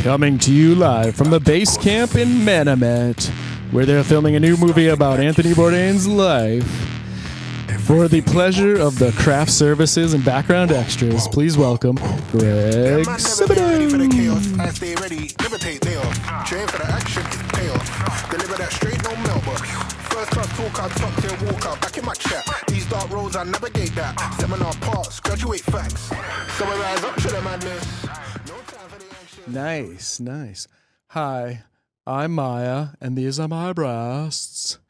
Coming to you live from the base camp in Manamet, where they're filming a new movie about Anthony Bourdain's life. For the pleasure of the craft services and background extras, please welcome Greg Simoneau. I stay ready, never take day off. Train for the action, payoff. Deliver that straight, no mailbox. First class talk, I top tier walk out, back in my chat. These dark roads, I navigate that. Seminar parts, graduate facts. Summarize up to the madness. No time for the action. Nice, nice. Hi, I'm Maya, and these are my breasts.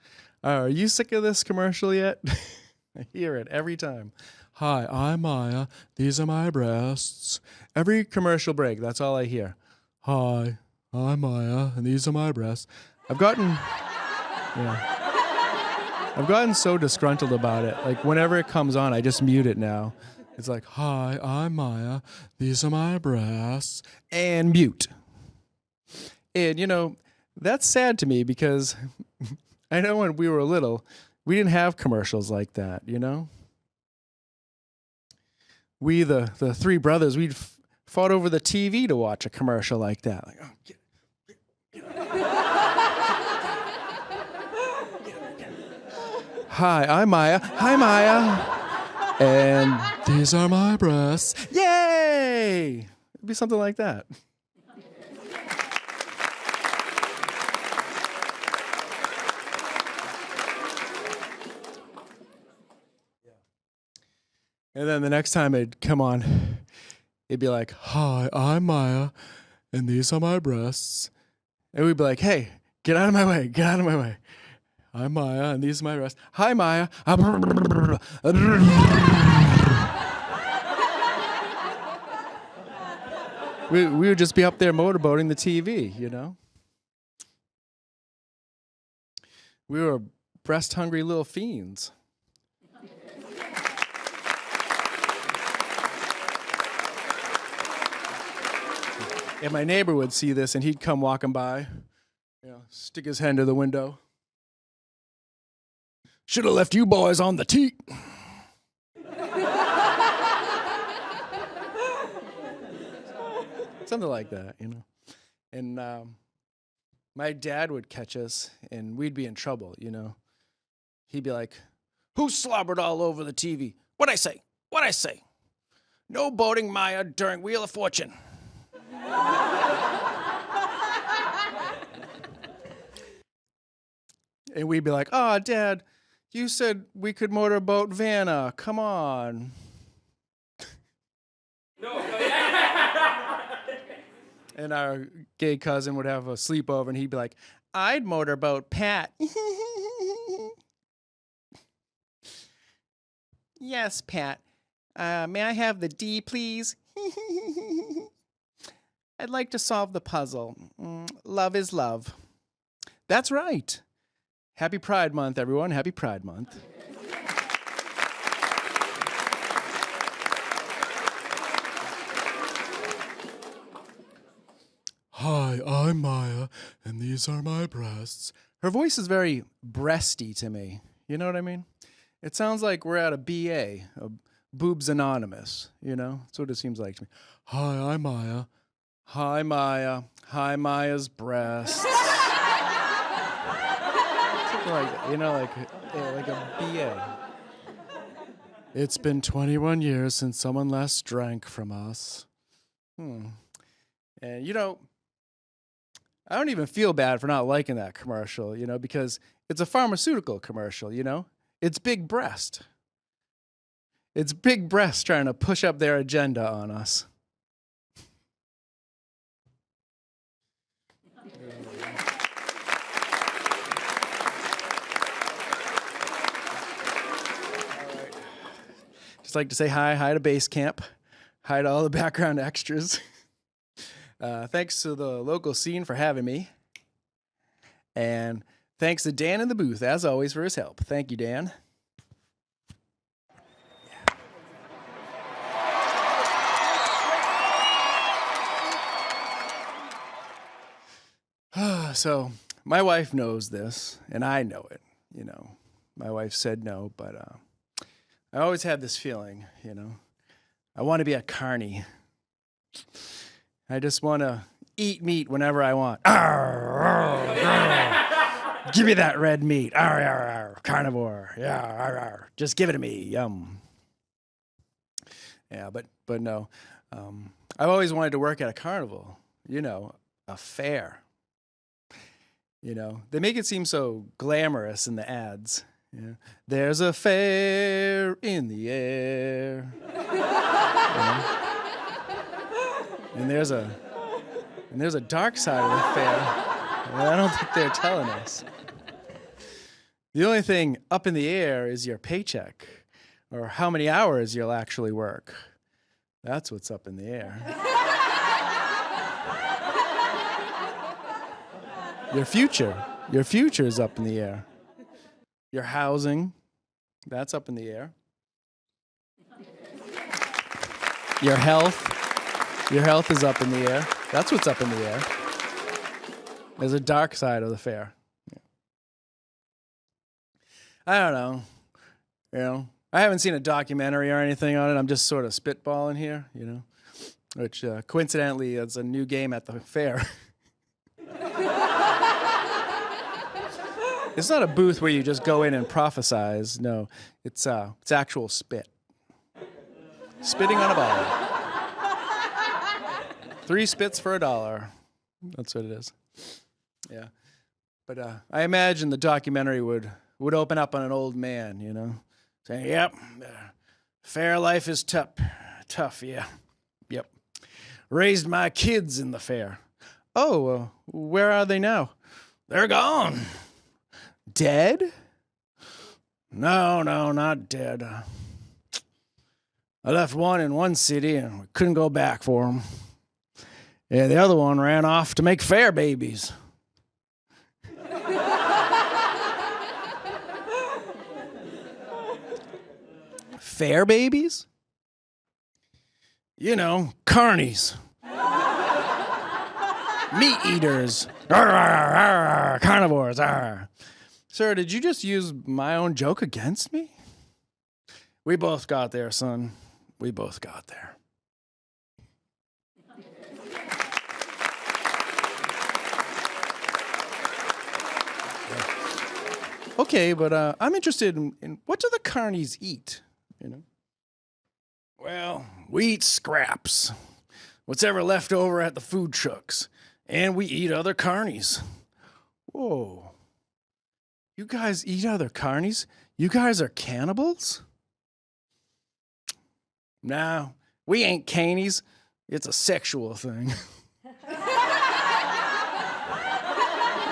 Are you sick of this commercial yet? I hear it every time. Hi, I'm Maya. These are my breasts. Every commercial break, that's all I hear. Hi, I'm Maya, and these are my breasts. I've gotten so disgruntled about it. Like, whenever it comes on, I just mute it now. It's like, hi, I'm Maya. These are my breasts. And mute. And, you know, that's sad to me because I know when we were little, we didn't have commercials like that, you know? We, the three brothers, we'd fought over the TV to watch a commercial like that. Like, oh, get Hi, I'm Maya. Hi, Maya. And these are my breasts. Yay! It'd be something like that. And then the next time it'd come on, it'd be like, hi, I'm Maya, and these are my breasts. And we'd be like, hey, get out of my way, get out of my way. I'm Maya, and these are my breasts. Hi, Maya. We would just be up there motorboating the TV, you know? We were breast-hungry little fiends. And my neighbor would see this, and he'd come walking by, you know, stick his head into the window. Should have left you boys on the tee. Something like that, you know. And my dad would catch us, and we'd be in trouble, you know. He'd be like, who slobbered all over the TV? What'd I say? What'd I say? No boating, Maya, during Wheel of Fortune. And we'd be like, oh, Dad, you said we could motorboat Vanna. Come on. No. And our gay cousin would have a sleepover, and he'd be like, I'd motorboat Pat. Yes, Pat. May I have the D, please? I'd like to solve the puzzle. Love is love. That's right. Happy Pride Month, everyone. Happy Pride Month. Hi, I'm Maya, and these are my breasts. Her voice is very breasty to me. You know what I mean? It sounds like we're at a BA, a Boobs Anonymous. You know? That's what it seems like to me. Hi, I'm Maya. Hi, Maya. Hi, Maya's breasts. Something like that, you know, like a BA. It's been 21 years since someone last drank from us. And, you know, I don't even feel bad for not liking that commercial, you know, because it's a pharmaceutical commercial, you know? It's big breast. It's big breast trying to push up their agenda on us. Just like to say hi to base camp, hi to all the background extras. Thanks to the local scene for having me. And thanks to Dan in the booth, as always, for his help. Thank you, Dan. So my wife knows this, and I know it, you know. My wife said no, but I always had this feeling, you know. I want to be a carny. I just want to eat meat whenever I want. Give me that red meat. Carnivore. Yeah, just give it to me. Yum. Yeah, but no. I've always wanted to work at a carnival. A fair. They make it seem so glamorous in the ads. Yeah. There's a fair in the air. And there's a dark side of the fair. And I don't think they're telling us. The only thing up in the air is your paycheck, or how many hours you'll actually work. That's what's up in the air. Your future is up in the air. Your housing, that's up in the air. Your health is up in the air. That's what's up in the air. There's a dark side of the fair. Yeah. I don't know. I haven't seen a documentary or anything on it. I'm just sort of spitballing here, which coincidentally is a new game at the fair. It's not a booth where you just go in and prophesize. No, it's actual spit. Spitting on a ball. 3 spits for $1. That's what it is. Yeah. But I imagine the documentary would open up on an old man, saying, yep, fair life is tough, yeah. Yep. Raised my kids in the fair. Oh, where are they now? They're gone. Dead? No, not dead. I left one in one city and we couldn't go back for them. Yeah, the other one ran off to make fair babies. Fair babies? Carnies. Meat eaters. Carnivores. Sir, did you just use my own joke against me? We both got there, son. We both got there. Okay, but I'm interested in what do the carnies eat, Well, we eat scraps. What's ever left over at the food trucks. And we eat other carnies. Whoa. You guys eat other carnies? You guys are cannibals? No, we ain't canies. It's a sexual thing.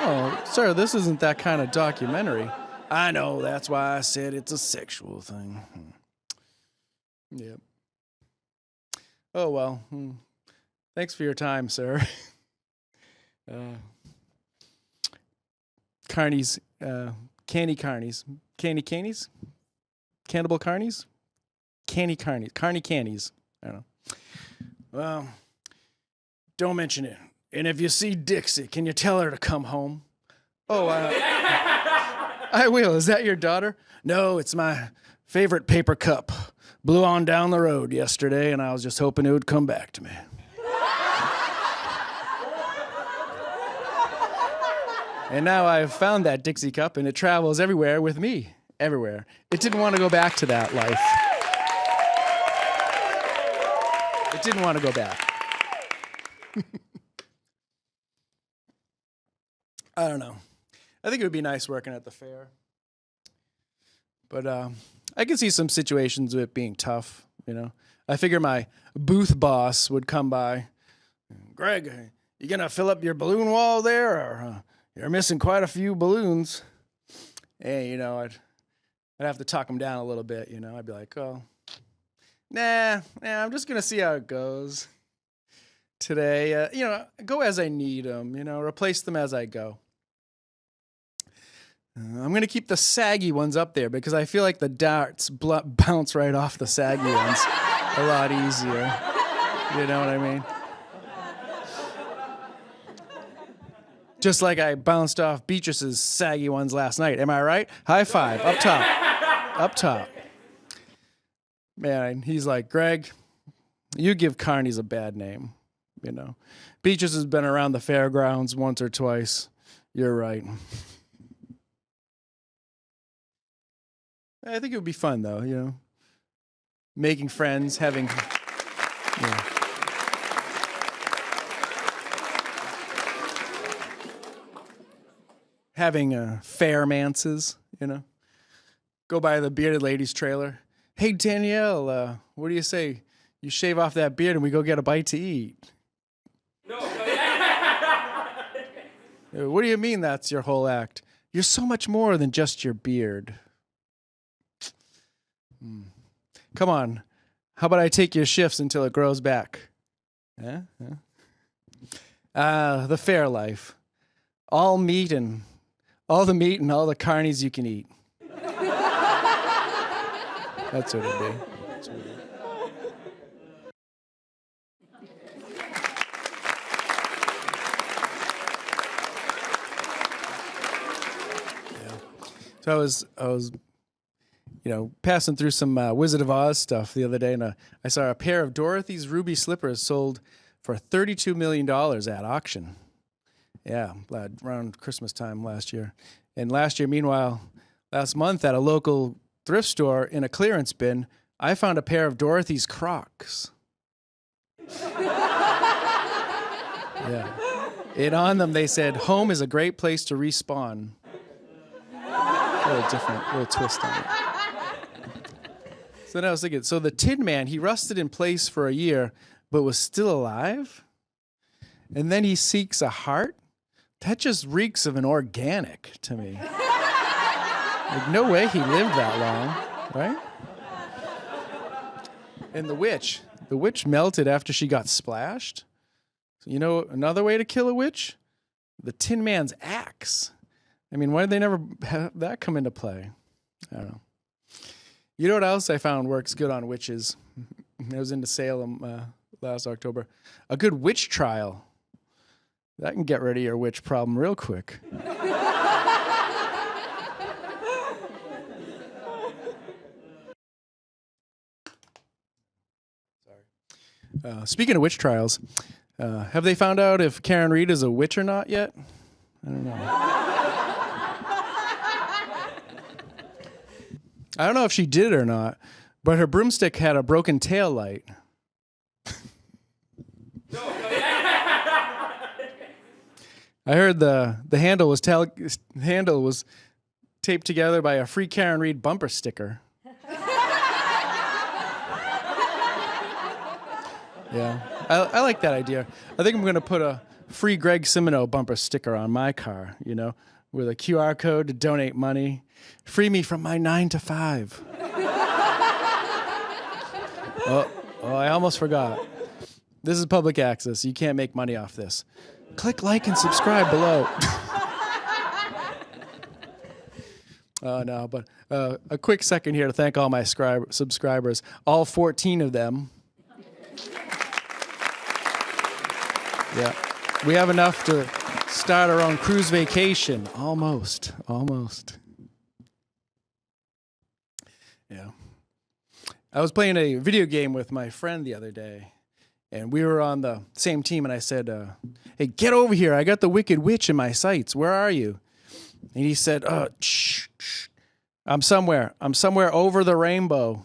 Oh, sir, this isn't that kind of documentary. I know, that's why I said it's a sexual thing. Yep. Oh, well. Thanks for your time, sir. Carnies, canny carnies. Canny cannies? Cannibal carnies? Canny carnies. Carny cannies. I don't know. Well, don't mention it. And if you see Dixie, can you tell her to come home? Oh, I will. Is that your daughter? No, it's my favorite paper cup. Blew on down the road yesterday, and I was just hoping it would come back to me. And now I've found that Dixie cup, and it travels everywhere with me. Everywhere. It didn't want to go back to that life. It didn't want to go back. I don't know. I think it would be nice working at the fair. But I can see some situations of it being tough, I figure my booth boss would come by. Greg, you going to fill up your balloon wall there? Or you're missing quite a few balloons. And, I'd have to talk him down a little bit, I'd be like, oh, nah, I'm just going to see how it goes today. Go as I need them, replace them as I go. I'm going to keep the saggy ones up there because I feel like the darts bounce right off the saggy ones a lot easier. You know what I mean? Just like I bounced off Beatrice's saggy ones last night. Am I right? High five. Up top. Up top. Man, he's like, Greg, you give carnies a bad name. you know. Beaches has been around the fairgrounds once or twice. You're right. I think it would be fun, though, you know. Making friends, having... You know. Having fairmances, you know. Go by the bearded lady's trailer. Hey, Danielle, what do you say? You shave off that beard and we go get a bite to eat. No. What do you mean that's your whole act? You're so much more than just your beard. Come on. How about I take your shifts until it grows back? Yeah? The fair life. All the meat and all the carnies you can eat. That's what it'd be. So I was, you know, passing through some Wizard of Oz stuff the other day, and I saw a pair of Dorothy's ruby slippers sold for $32 million at auction. Yeah, around Christmas time last year. And last month at a local thrift store in a clearance bin, I found a pair of Dorothy's Crocs. Yeah. And on them they said, "Home is a great place to respawn." A little different, a little twist on it. So then I was thinking, so the Tin Man, he rusted in place for a year, but was still alive? And then he seeks a heart? That just reeks of an organic to me. Like, no way he lived that long, right? And the witch melted after she got splashed. So you know another way to kill a witch? The Tin Man's axe. I mean, why did they never have that come into play? I don't know. You know what else I found works good on witches? I was into Salem last October. A good witch trial. That can get rid of your witch problem real quick. Speaking of witch trials, have they found out if Karen Reed is a witch or not yet? I don't know. I don't know if she did or not, but her broomstick had a broken tail light. I heard the handle was taped together by a free Karen Reed bumper sticker. Yeah, I like that idea. I think I'm going to put a free Greg Simoneau bumper sticker on my car, you know, with a QR code to donate money. Free me from my 9 to 5. Oh, I almost forgot. This is public access. You can't make money off this. Click like and subscribe below. No, but a quick second here to thank all my subscribers, all 14 of them. Yeah, we have enough to start our own cruise vacation. Almost. Yeah. I was playing a video game with my friend the other day, and we were on the same team, and I said, "Hey, get over here. I got the Wicked Witch in my sights. Where are you?" And he said, shh. I'm somewhere over the rainbow."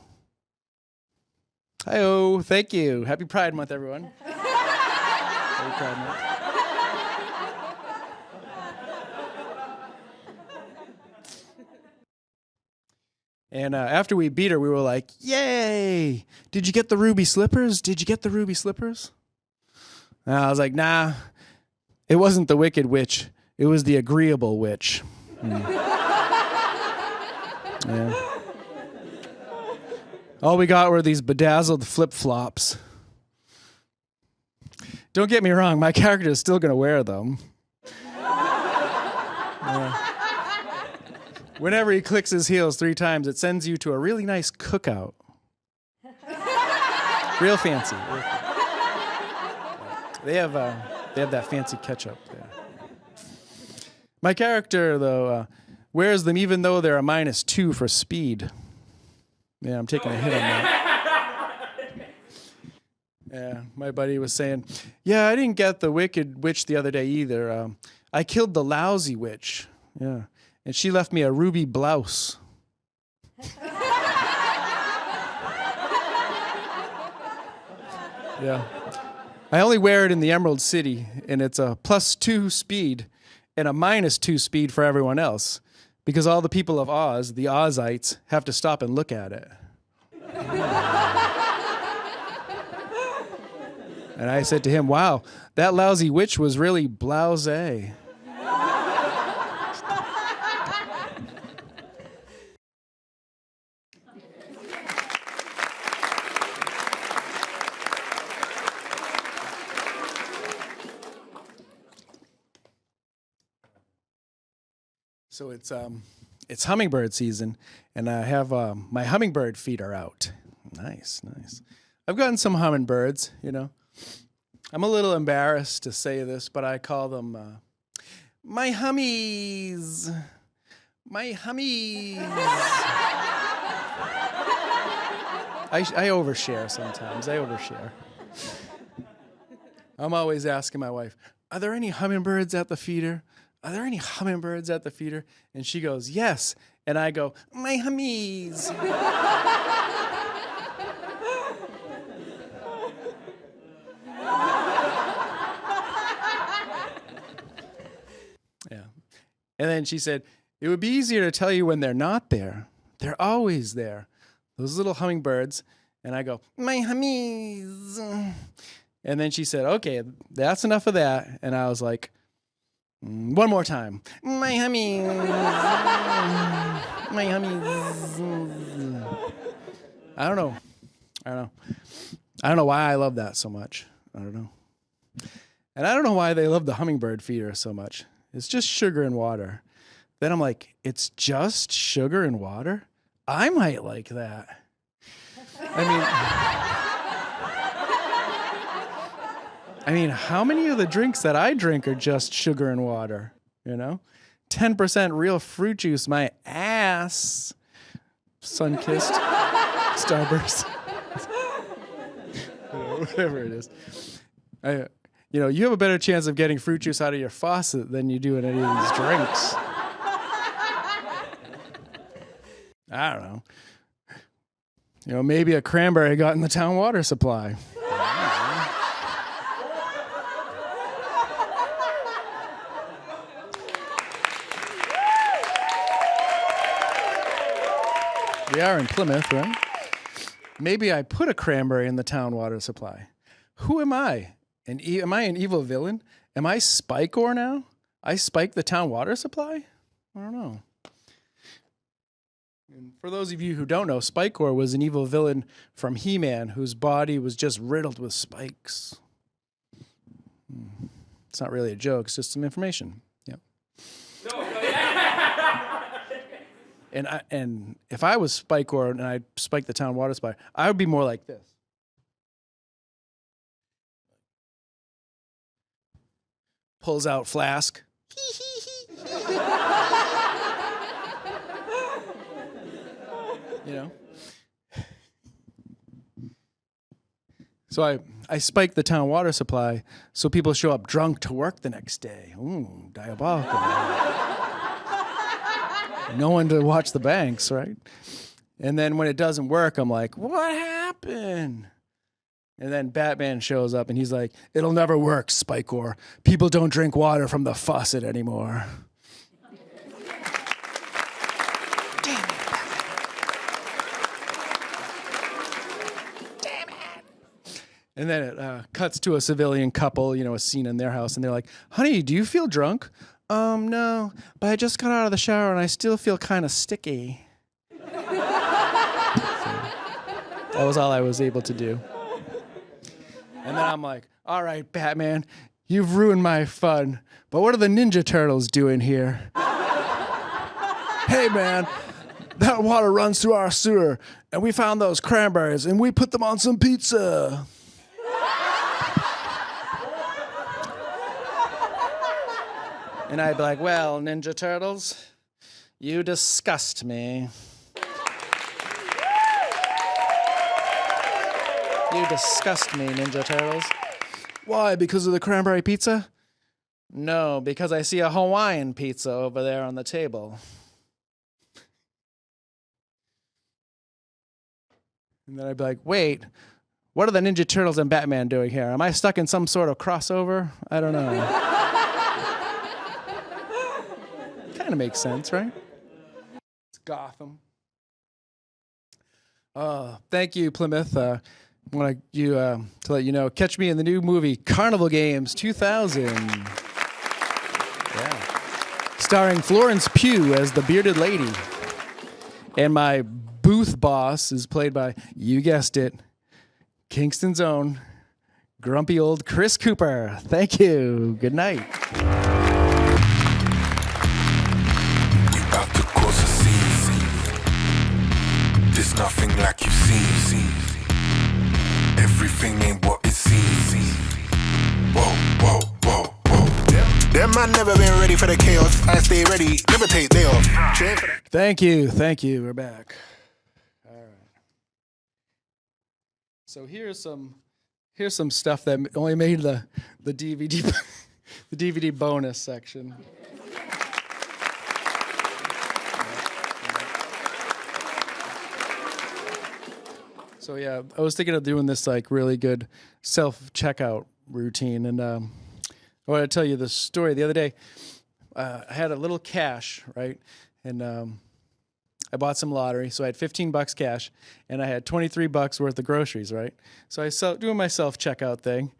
Hi-oh, thank you. Happy Pride Month, everyone. Happy Pride Month. And after we beat her, we were like, "Yay! Did you get the ruby slippers? Did you get the ruby slippers?" And I was like, "Nah, it wasn't the Wicked Witch. It was the agreeable witch." Yeah. All we got were these bedazzled flip-flops. Don't get me wrong, my character is still going to wear them. Yeah. Whenever he clicks his heels 3 times, it sends you to a really nice cookout. Real fancy. They have that fancy ketchup there. My character, though, wears them even though they're a -2 for speed. Yeah, I'm taking a hit on that. Yeah, my buddy was saying, yeah, I didn't get the wicked witch the other day either. I killed the lousy witch. Yeah. And she left me a ruby blouse. Yeah. I only wear it in the Emerald City, and it's a +2 speed and a -2 speed for everyone else, because all the people of Oz, the Ozites, have to stop and look at it. And I said to him, wow, that lousy witch was really blasé. So it's hummingbird season, and I have my hummingbird feet are out. Nice, nice. I've gotten some hummingbirds, you know. I'm a little embarrassed to say this, but I call them my hummies. My hummies. I overshare sometimes. I overshare. I'm always asking my wife, are there any hummingbirds at the feeder? Are there any hummingbirds at the feeder? And she goes, yes. And I go, my hummies. Yeah. And then she said, it would be easier to tell you when they're not there. They're always there. Those little hummingbirds. And I go, my hummies. And then she said, okay, that's enough of that. And I was like, one more time. My hummies. My hummies. I don't know. I don't know why I love that so much. I don't know. And I don't know why they love the hummingbird feeder so much. It's just sugar and water. Then I'm like, it's just sugar and water? I might like that. I mean, how many of the drinks that I drink are just sugar and water, you know? 10% real fruit juice, my ass. Sun-kissed, Starburst. Whatever it is. You have a better chance of getting fruit juice out of your faucet than you do in any of these drinks. I don't know. Maybe a cranberry got in the town water supply. We are in Plymouth, right? Maybe I put a cranberry in the town water supply. Who am I? Am I an evil villain? Am I Spikor now? I spike the town water supply? I don't know. And for those of you who don't know, Spikor was an evil villain from He-Man whose body was just riddled with spikes. It's not really a joke, it's just some information. Yep. And if I was Spikor and I spiked the town water supply, I would be more like this. Pulls out flask. So I spike the town water supply so people show up drunk to work the next day. Ooh, diabolical. No one to watch the banks, right? And then when it doesn't work, I'm like, what happened? And then Batman shows up and he's like, it'll never work, Spikor. People don't drink water from the faucet anymore. And then it cuts to a civilian couple, a scene in their house, and they're like, honey, do you feel drunk? No, but I just got out of the shower and I still feel kind of sticky. So, that was all I was able to do. And then I'm like, all right, Batman, you've ruined my fun, but what are the Ninja Turtles doing here? Hey, man, that water runs through our sewer, and we found those cranberries, and we put them on some pizza. And I'd be like, well, Ninja Turtles, you disgust me. You disgust me, Ninja Turtles. Why? Because of the cranberry pizza? No, because I see a Hawaiian pizza over there on the table. And then I'd be like, wait, what are the Ninja Turtles and Batman doing here? Am I stuck in some sort of crossover? I don't know. Kind of makes sense, right? It's Gotham. Thank you, Plymouth. I want to let you know, catch me in the new movie Carnival Games 2000. Yeah. Starring Florence Pugh as the bearded lady. And my booth boss is played by, you guessed it, Kingston's own grumpy old Chris Cooper. Thank you. Good night. You about to cross a sea. There's nothing like you see. Everything ain't what it seems. Whoa, whoa, whoa, whoa. Them man never been ready for the chaos. I stay ready, never take day off. Thank you. We're back. All right. So here's some stuff that only made the DVD the DVD bonus section. So yeah, I was thinking of doing this like really good self-checkout routine, and I want to tell you the story. The other day, I had a little cash, right, and I bought some lottery, so I had $15 cash, and I had $23 worth of groceries, right? So I doing my self-checkout thing.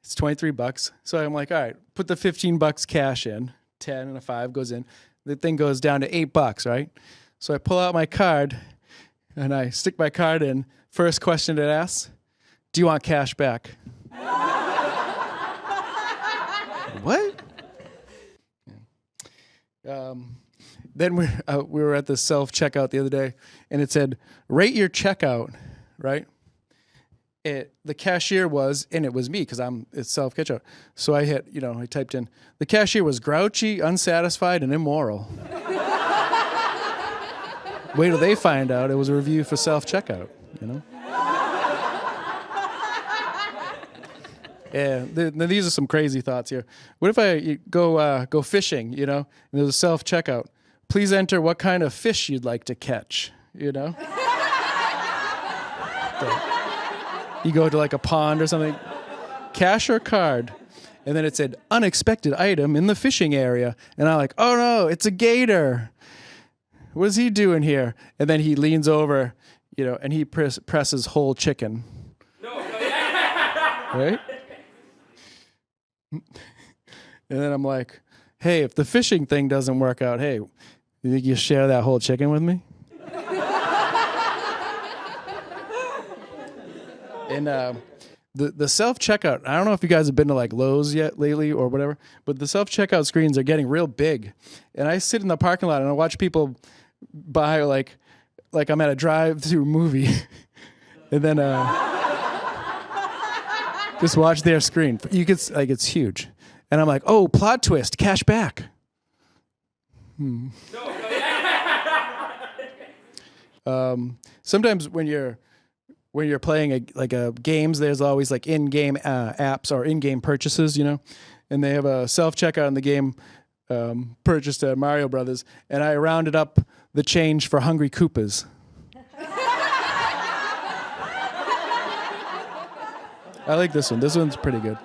It's $23, so I'm like, all right, put the $15 cash in. 10 and a 5 goes in. The thing goes down to $8, right? So I pull out my card, and I stick my card in. First question it asks, do you want cash back? What? Then we were at the self-checkout the other day, and it said, rate your checkout, right? The cashier was, and it was me because it's self-checkout. So I I typed in, the cashier was grouchy, unsatisfied, and immoral. Wait till they find out it was a review for self-checkout, Yeah, these are some crazy thoughts here. What if I go fishing, and there's a self-checkout. Please enter what kind of fish you'd like to catch, You go to like a pond or something, cash or card? And then it said, unexpected item in the fishing area. And I'm like, oh no, it's a gator. What is he doing here? And then he leans over, and he presses whole chicken. Right? And then I'm like, hey, if the fishing thing doesn't work out, hey, you think you share that whole chicken with me? And the self-checkout, I don't know if you guys have been to like Lowe's yet lately or whatever, but the self-checkout screens are getting real big. And I sit in the parking lot and I watch people buy like I'm at a drive-through movie. And then just watch their screen. You could it's huge. And I'm like, oh, plot twist, cash back. Sometimes when you're playing games, there's always like in-game apps or in-game purchases, and they have a self-checkout in the game purchased at Mario Brothers, and I rounded up the change for Hungry Koopas. I like this one. This one's pretty good.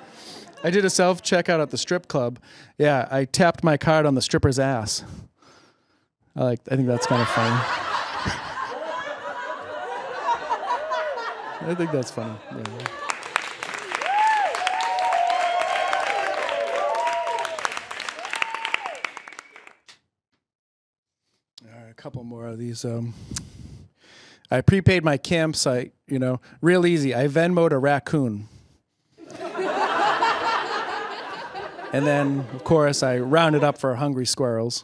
I did a self-checkout at the strip club. Yeah, I tapped my card on the stripper's ass. I think that's kind of funny. I think that's funny. Yeah. All right, a couple more of these. I prepaid my campsite, real easy. I Venmo'd a raccoon. And then, of course, I rounded up for hungry squirrels,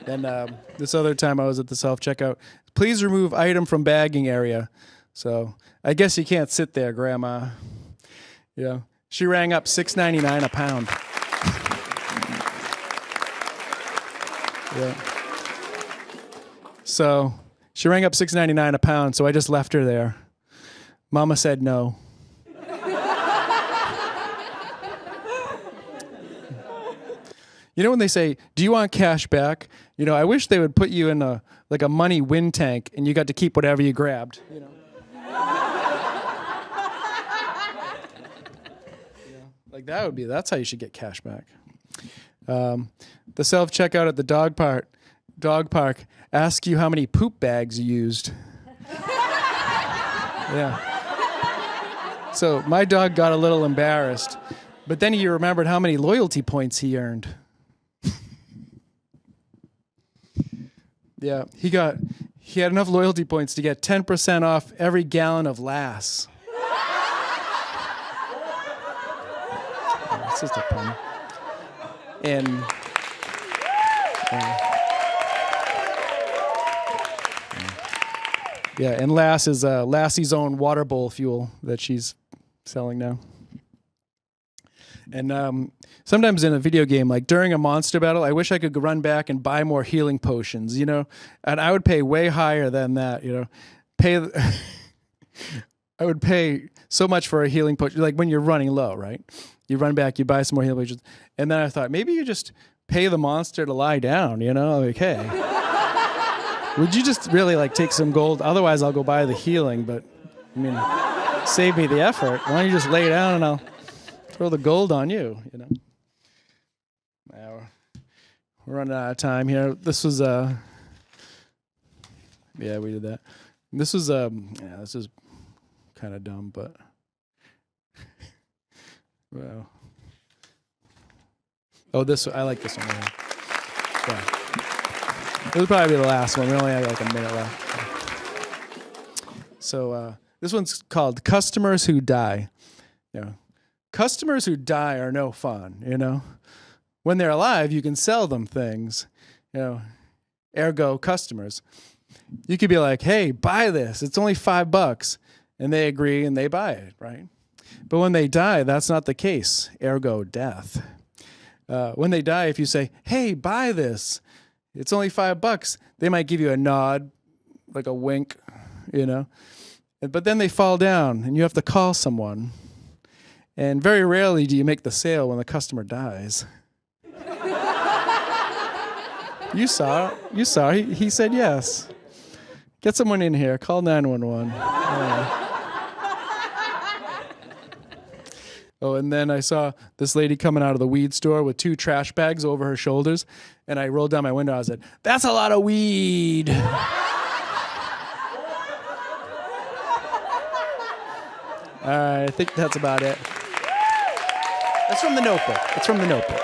And this other time I was at the self-checkout, please remove item from bagging area. So I guess you can't sit there, Grandma. She rang up $6.99 a pound. Yeah. So She rang up $6.99 a pound, so I just left her there. Mama said no. You know when they say, do you want cash back? You know, I wish they would put you in a money wind tank and you got to keep whatever you grabbed. You know? That's how you should get cash back. The self-checkout at the dog park asks you how many poop bags you used. Yeah. So my dog got a little embarrassed, but then he remembered how many loyalty points he earned. Yeah, he had enough loyalty points to get 10% off every gallon of Lass. It's just a pun. And and Lass is Lassie's own water bowl fuel that she's selling now. And sometimes in a video game, like during a monster battle, I wish I could run back and buy more healing potions, you know? And I would pay way higher than that, you know? I would pay so much for a healing potion, like when you're running low, right? You run back, you buy some more healing potions. And then I thought, maybe you just pay the monster to lie down, you know? Like, hey, would you just really like take some gold? Otherwise, I'll go buy the healing, but I mean, save me the effort. Why don't you just lay down and I'll throw the gold on you, you know. Now we're running out of time here. This was yeah, we did that. This was this is kind of dumb, but well. Oh, I like this one right here. Yeah. This will probably be the last one. We only have like a minute left. So this one's called Customers Who Die. You know, customers who die are no fun, you know. When they're alive, you can sell them things, you know, ergo customers. You could be like, hey, buy this. It's only $5. And they agree and they buy it, right? But when they die, that's not the case, ergo death. When they die, if you say, hey, buy this, it's only $5, they might give you a nod, like a wink, you know. But then they fall down and you have to call someone. And very rarely do you make the sale when the customer dies. You saw. He said yes. Get someone in here. Call 911. Oh, and then I saw this lady coming out of the weed store with 2 trash bags over her shoulders. And I rolled down my window. I said, that's a lot of weed. All right, I think that's about it. That's from the Notebook. It's from the Notebook.